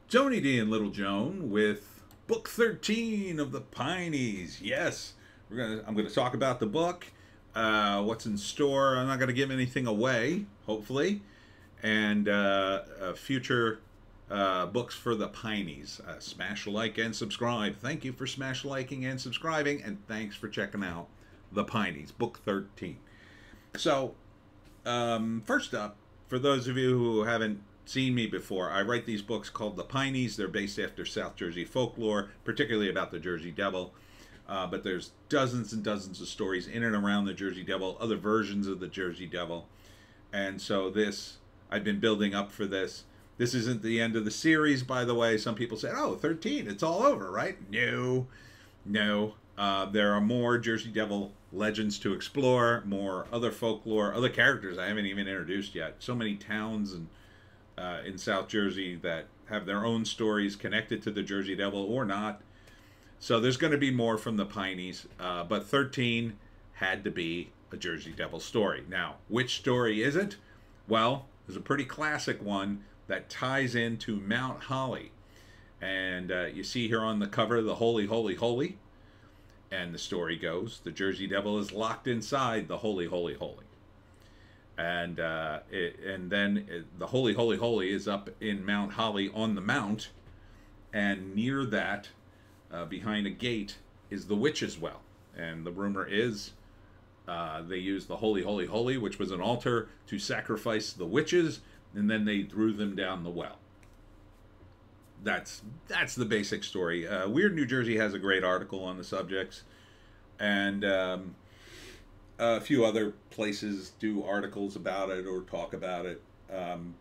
Tony D and Little Joan with book 13 of the Pineys. Yes, I'm gonna talk about the book, what's in store. I'm not gonna give anything away, hopefully, and future books for the Pineys. Smash like and subscribe. Thank you for smash liking and subscribing, and thanks for checking out the Pineys, book 13. So, first up, for those of you who haven't seen me before, I write these books called the Pineys. They're based after South Jersey folklore, particularly about the Jersey Devil. But there's dozens and dozens of stories in and around the Jersey Devil, other versions of the Jersey Devil. And so I've been building up for this. This isn't the end of the series, by the way. Some people say, oh, 13, it's all over, right? No, no. There are more Jersey Devil legends to explore, more other folklore, other characters I haven't even introduced yet. So many towns and in South Jersey that have their own stories connected to the Jersey Devil or not. So there's going to be more from the Pineys, but 13 had to be a Jersey Devil story. Now, which story is it? Well, there's a pretty classic one that ties into Mount Holly. And you see here on the cover, the Holy, Holy, Holy. And the story goes, the Jersey Devil is locked inside the Holy, Holy, Holy. And then the Holy, Holy, Holy is up in Mount Holly on the mount, and near that, behind a gate, is the Witch's Well. And the rumor is they used the Holy, Holy, Holy, which was an altar, to sacrifice the witches, and then they threw them down the well. That's the basic story. Weird New Jersey has a great article on the subjects, and a few other places do articles about it or talk about it.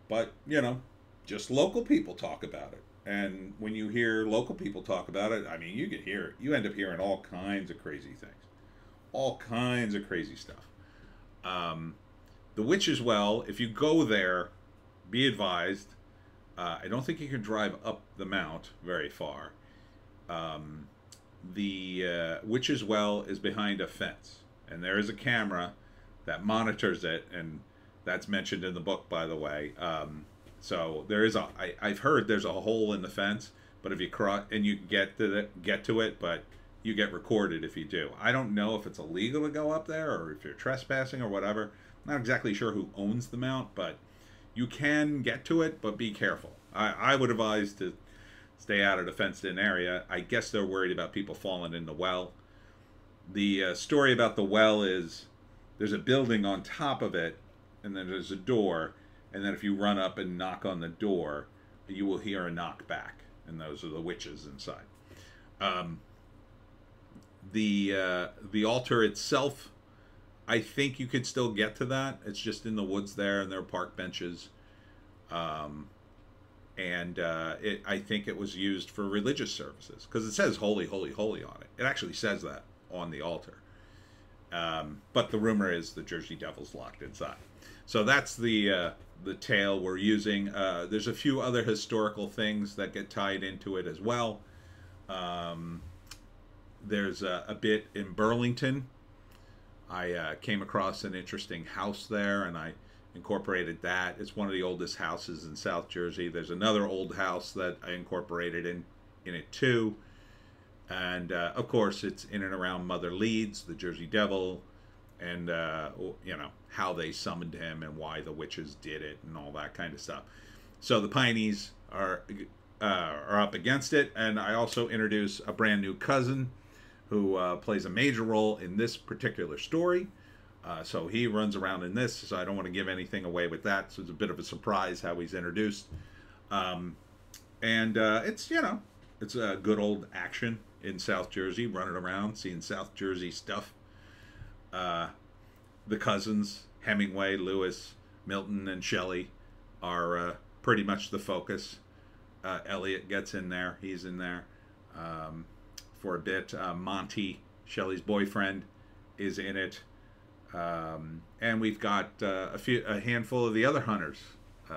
But, you know, just local people talk about it. And when you hear local people talk about it, I mean, you end up hearing all kinds of crazy things. All kinds of crazy stuff. The Witch's Well, if you go there, be advised, I don't think you can drive up the mount very far. The Witch's Well is behind a fence. And there is a camera that monitors it, and that's mentioned in the book, by the way. So there is I've heard there's a hole in the fence, but if you cross and you get to it, but you get recorded if you do. I don't know if it's illegal to go up there or if you're trespassing or whatever. I'm not exactly sure who owns the mount, but you can get to it, but be careful. I would advise to stay out of the fenced-in area. I guess they're worried about people falling in the well. The story about the well is there's a building on top of it, and then there's a door, and then if you run up and knock on the door, you will hear a knock back, and those are the witches inside. The altar itself, I think you could still get to that. It's just in the woods there, and there are park benches. I think it was used for religious services, because it says Holy, Holy, Holy on it. It actually says that on the altar. But the rumor is the Jersey Devil's locked inside. So that's the tale we're using. There's a few other historical things that get tied into it as well. There's a bit in Burlington. I came across an interesting house there, and I incorporated that. It's one of the oldest houses in South Jersey. There's another old house that I incorporated in it too. And, of course, it's in and around Mother Leeds, the Jersey Devil, and, you know, how they summoned him and why the witches did it and all that kind of stuff. So the Pineys are up against it, and I also introduce a brand new cousin who plays a major role in this particular story. So he runs around in this, so I don't want to give anything away with that. So it's a bit of a surprise how he's introduced. It's, you know, it's a good old action in South Jersey, running around, seeing South Jersey stuff. The cousins, Hemingway, Lewis, Milton, and Shelley, are pretty much the focus. Elliot gets in there. He's in there for a bit. Monty, Shelley's boyfriend, is in it. And we've got a handful of the other hunters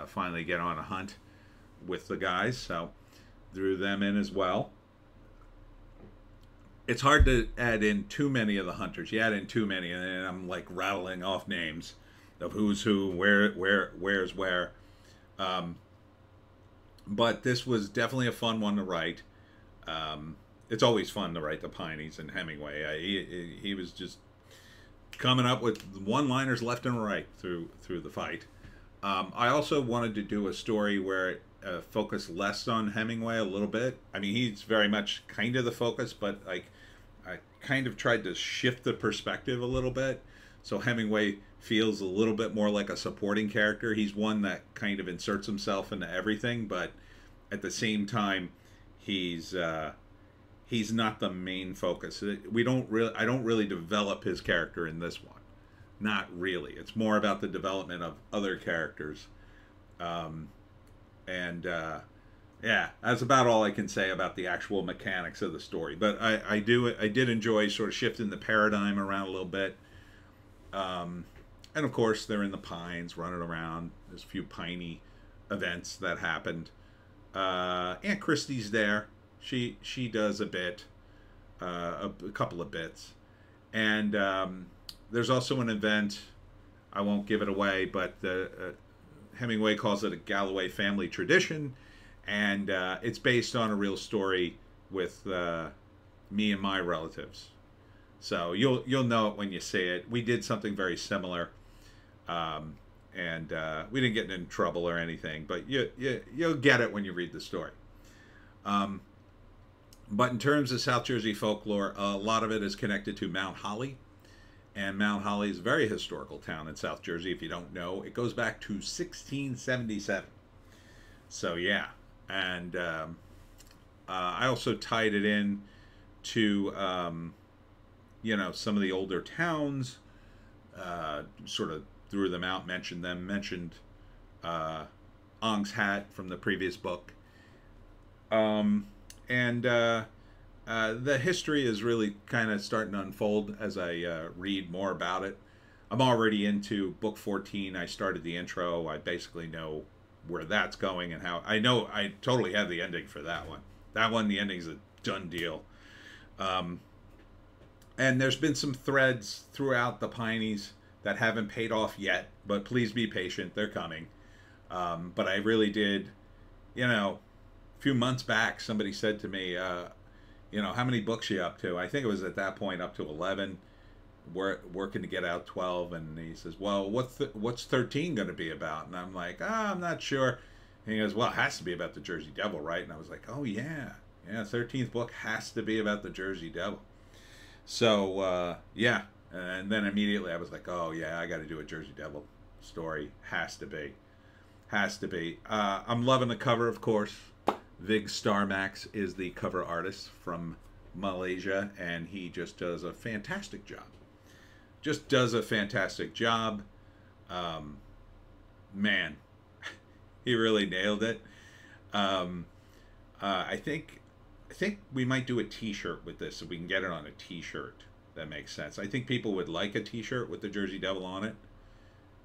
finally get on a hunt with the guys, so threw them in as well. It's hard to add in too many of the hunters. You add in too many, and then I'm like rattling off names of who's who, where's where. But this was definitely a fun one to write. It's always fun to write the Pineys and Hemingway. He was just coming up with one-liners left and right through the fight. I also wanted to do a story where it focused less on Hemingway a little bit. I mean, he's very much kind of the focus, but like I kind of tried to shift the perspective a little bit, so Hemingway feels a little bit more like a supporting character. He's one that kind of inserts himself into everything, but at the same time, he's not the main focus. I don't really develop his character in this one. Not really. It's more about the development of other characters. Yeah, that's about all I can say about the actual mechanics of the story. But I did enjoy sort of shifting the paradigm around a little bit. And of course, they're in the pines running around. There's a few piney events that happened. Aunt Christie's there. She does a bit, a couple of bits. And there's also an event, I won't give it away, but Hemingway calls it a Galloway family tradition, and it's based on a real story with me and my relatives. So you'll know it when you see it. We did something very similar, and we didn't get in trouble or anything, but you'll get it when you read the story. But in terms of South Jersey folklore, a lot of it is connected to Mount Holly. And Mount Holly is a very historical town in South Jersey, if you don't know. It goes back to 1677. So, yeah. And I also tied it in to, some of the older towns. Sort of threw them out, mentioned them. Mentioned Ong's Hat from the previous book. The history is really kind of starting to unfold as I read more about it. I'm already into book 14. I started the intro. I basically know where that's going and how. I totally have the ending for that one. That one, the ending's a done deal. And there's been some threads throughout the Pineys that haven't paid off yet, but please be patient. They're coming. But I really did, a few months back, somebody said to me, how many books you up to? I think it was at that point up to 11. We're working to get out 12. And he says, well, what's 13 going to be about? And I'm like, I'm not sure. And he goes, well, it has to be about the Jersey Devil, right? And I was like, oh, yeah. Yeah, 13th book has to be about the Jersey Devil. So, yeah. And then immediately I was like, oh, yeah, I got to do a Jersey Devil story. Has to be. Has to be. I'm loving the cover, of course. Vig Starmax is the cover artist from Malaysia, and he just does a fantastic job. Just does a fantastic job. Man, he really nailed it. I think we might do a T-shirt with this, so we can get it on a T-shirt. That makes sense. I think people would like a T-shirt with the Jersey Devil on it,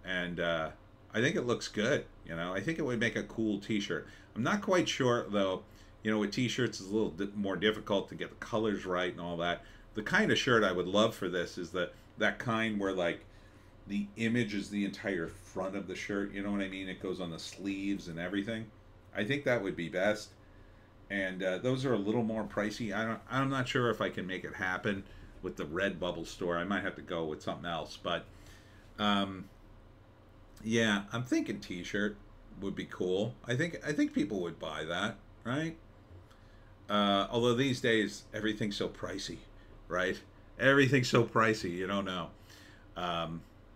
and I think it looks good. I think it would make a cool T-shirt. I'm not quite sure, though. With T-shirts, it's a little more difficult to get the colors right and all that. The kind of shirt I would love for this is that kind where, like, the image is the entire front of the shirt. You know what I mean? It goes on the sleeves and everything. I think that would be best. And those are a little more pricey. I'm not sure if I can make it happen with the Redbubble store. I might have to go with something else. But, yeah, I'm thinking T-shirt would be cool. I think people would buy that, right? Although these days everything's so pricey, right? Everything's so pricey, you don't know.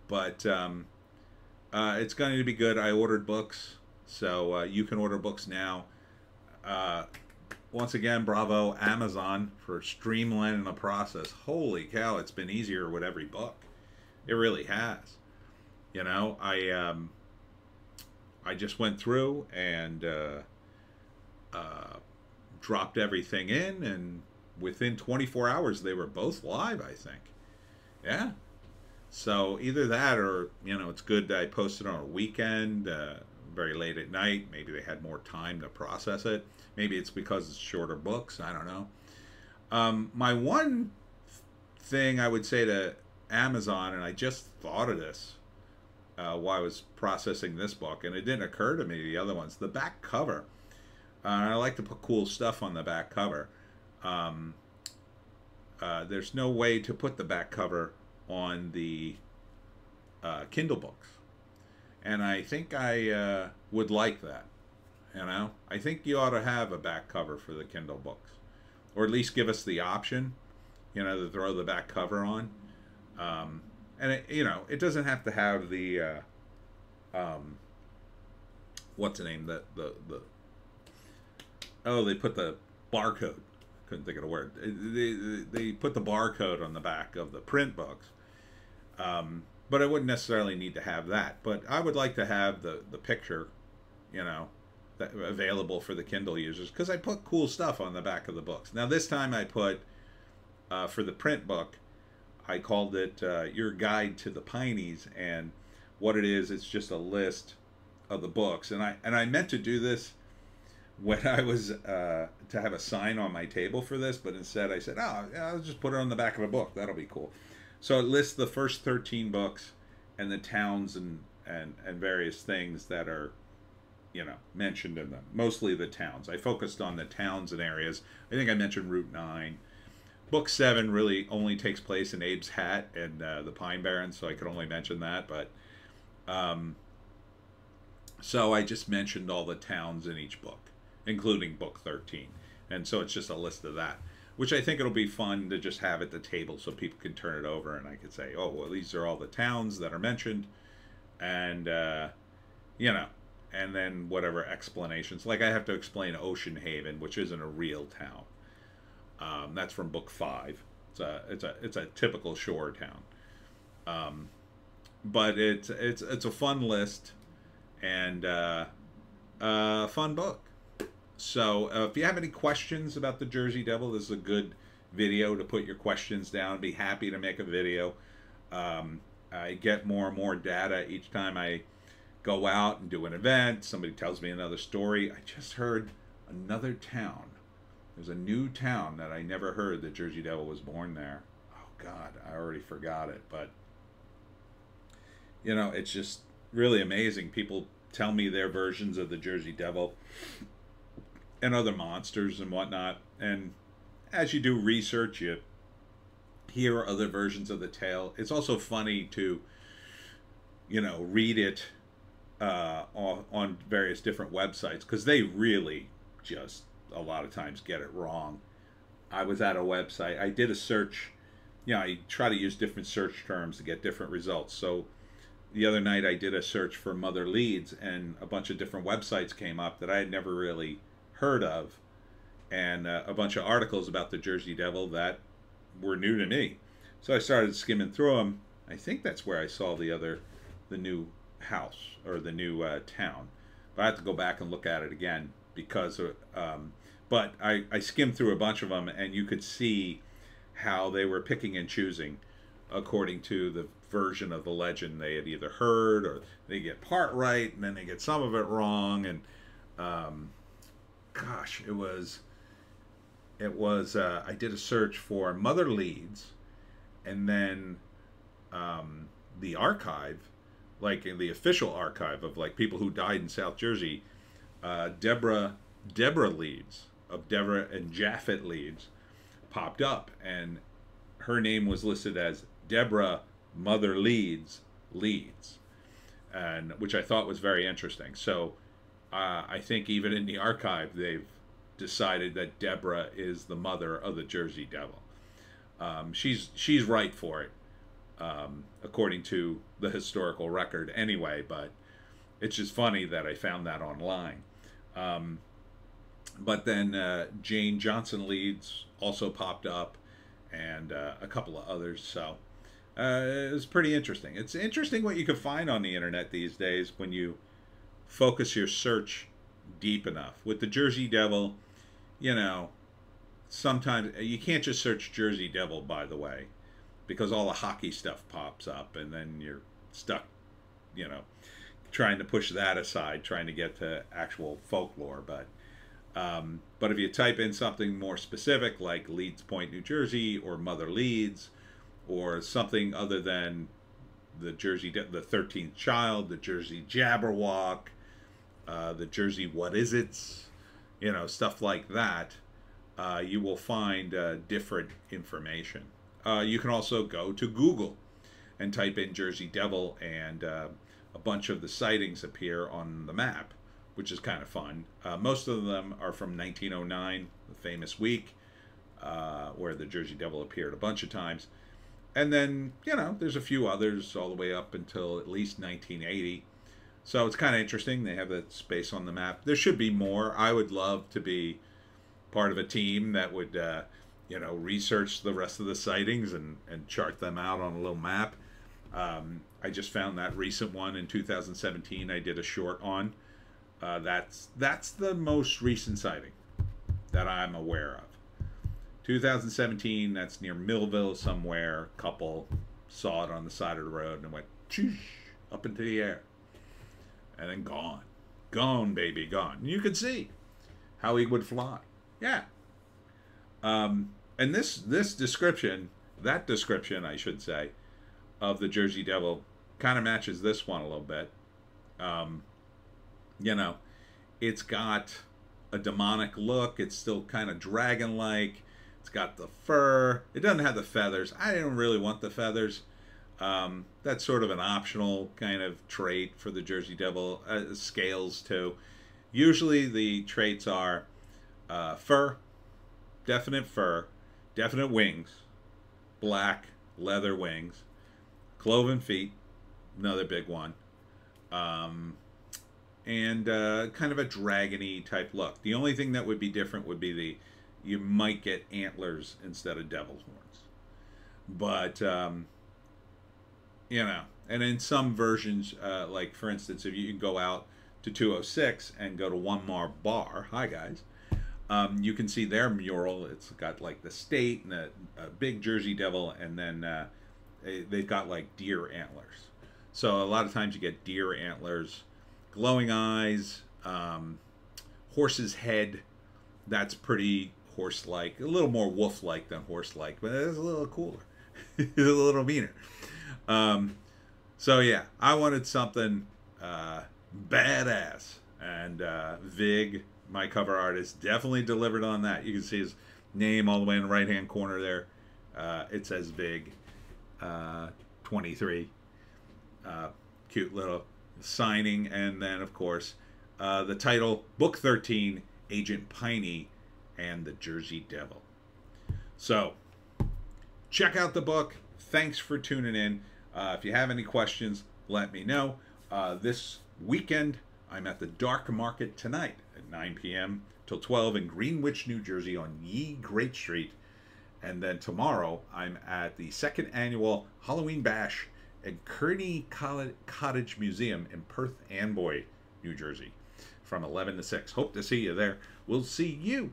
But it's going to be good. I ordered books, so you can order books now. Once again, bravo Amazon for streamlining the process. Holy cow, it's been easier with every book. It really has. I just went through and dropped everything in, and within 24 hours they were both live, I think. Yeah. So either that or, it's good that I posted on a weekend, very late at night. Maybe they had more time to process it. Maybe it's because it's shorter books. I don't know. My one thing I would say to Amazon, and I just thought of this while I was processing this book, and it didn't occur to me the other ones. The back cover. I like to put cool stuff on the back cover. Um, there's no way to put the back cover on the Kindle books, and I think I would like that. You know, I think you ought to have a back cover for the Kindle books, or at least give us the option, you know, to throw the back cover on. And it, you know, it doesn't have to have the what's the name, the oh, they put the barcode. Couldn't think of the word. They put the barcode on the back of the print books. But I wouldn't necessarily need to have that. But I would like to have the picture, you know, that available for the Kindle users, because I put cool stuff on the back of the books. Now this time I put for the print book, I called it Your Guide to the Pineys, and what it is, it's just a list of the books. And I meant to do this when I was to have a sign on my table for this, but instead I said, oh, yeah, I'll just put it on the back of a book. That'll be cool. So it lists the first 13 books and the towns and various things that are, you know, mentioned in them. Mostly the towns. I focused on the towns and areas. I think I mentioned Route 9. Book 7 really only takes place in Abe's Hat and the Pine Barrens, so I could only mention that. But so I just mentioned all the towns in each book, including book 13. And so it's just a list of that, which I think it'll be fun to just have at the table so people can turn it over and I could say, oh, well, these are all the towns that are mentioned. And, you know, and then whatever explanations. Like I have to explain Ocean Haven, which isn't a real town. That's from book 5. It's a typical shore town. But it's a fun list and fun book. So if you have any questions about the Jersey Devil, this is a good video to put your questions down. I'd be happy to make a video. I get more and more data each time I go out and do an event. Somebody tells me another story. I just heard another town. There's a new town that I never heard the Jersey Devil was born there. Oh God, I already forgot it. But you know, it's just really amazing. People tell me their versions of the Jersey Devil and other monsters and whatnot. And as you do research, you hear other versions of the tale. It's also funny to, you know, read it on various different websites, because they really just a lot of times get it wrong. I was at a website, I did a search, you know, I try to use different search terms to get different results. So the other night I did a search for Mother Leeds, and a bunch of different websites came up that I had never really heard of, and a bunch of articles about the Jersey Devil that were new to me. So I started skimming through them. I think that's where I saw the new house, or the new town. But I have to go back and look at it again, because but I skimmed through a bunch of them, and you could see how they were picking and choosing according to the version of the legend they had either heard, or they get part right and then they get some of it wrong. And gosh, it was I did a search for Mother Leeds, and then the archive, like in the official archive of like people who died in South Jersey, Deborah Leeds of Deborah and Japhet Leeds popped up, and her name was listed as Deborah Mother Leeds, and which I thought was very interesting. So I think even in the archive they've decided that Deborah is the mother of the Jersey Devil. She's right for it, according to the historical record anyway, but it's just funny that I found that online. But then Jane Johnson Leeds also popped up, and a couple of others. So it was pretty interesting. It's interesting what you can find on the internet these days when you focus your search deep enough. With the Jersey Devil, you know, sometimes you can't just search Jersey Devil, by the way, because all the hockey stuff pops up, and then you're stuck, you know, trying to push that aside, trying to get to actual folklore. But if you type in something more specific, like Leeds Point, New Jersey, or Mother Leeds, or something other than the the 13th Child, the Jersey Jabberwock, the Jersey What Is It's, you know, stuff like that, you will find different information. You can also go to Google and type in Jersey Devil, and a bunch of the sightings appear on the map, which is kind of fun. Most of them are from 1909, the famous week, where the Jersey Devil appeared a bunch of times. And then, you know, there's a few others all the way up until at least 1980. So it's kind of interesting. They have that space on the map. There should be more. I would love to be part of a team that would, you know, research the rest of the sightings and chart them out on a little map. I just found that recent one in 2017 I did a short on. That's the most recent sighting that I'm aware of. 2017, that's near Millville somewhere. Couple saw it on the side of the road and went up into the air. And then gone. Gone, baby, gone. And you could see how he would fly. Yeah. And this description, that description, I should say, of the Jersey Devil kind of matches this one a little bit. You know, it's got a demonic look. It's still kind of dragon-like. It's got the fur. It doesn't have the feathers. I didn't really want the feathers. That's sort of an optional kind of trait for the Jersey Devil. Scales, too. Usually the traits are fur, definite wings, black leather wings, cloven feet, another big one, and kind of a dragony type look. The only thing that would be different would be you might get antlers instead of devil's horns. But, you know, and in some versions, like for instance, if you go out to 206 and go to One More Bar, hi guys, you can see their mural. It's got like the state and a big Jersey Devil, and then they've got like deer antlers. So a lot of times you get deer antlers, glowing eyes, horse's head. That's pretty horse-like, a little more wolf-like than horse-like, but it's a little cooler. It's a little meaner. So yeah, I wanted something badass, and Vig, my cover artist, definitely delivered on that. You can see his name all the way in the right-hand corner there. It says Vig 23. Cute little signing, and then of course the title, Book 13, Agent Piney and the Jersey Devil. So check out the book. Thanks for tuning in. If you have any questions, let me know. This weekend I'm at the Dark Market tonight at 9 p.m. till 12 in Greenwich, New Jersey on Ye Great Street. And then tomorrow I'm at the second annual Halloween Bash at Kearney Cottage Museum in Perth Amboy, New Jersey, from 11 to 6. Hope to see you there. We'll see you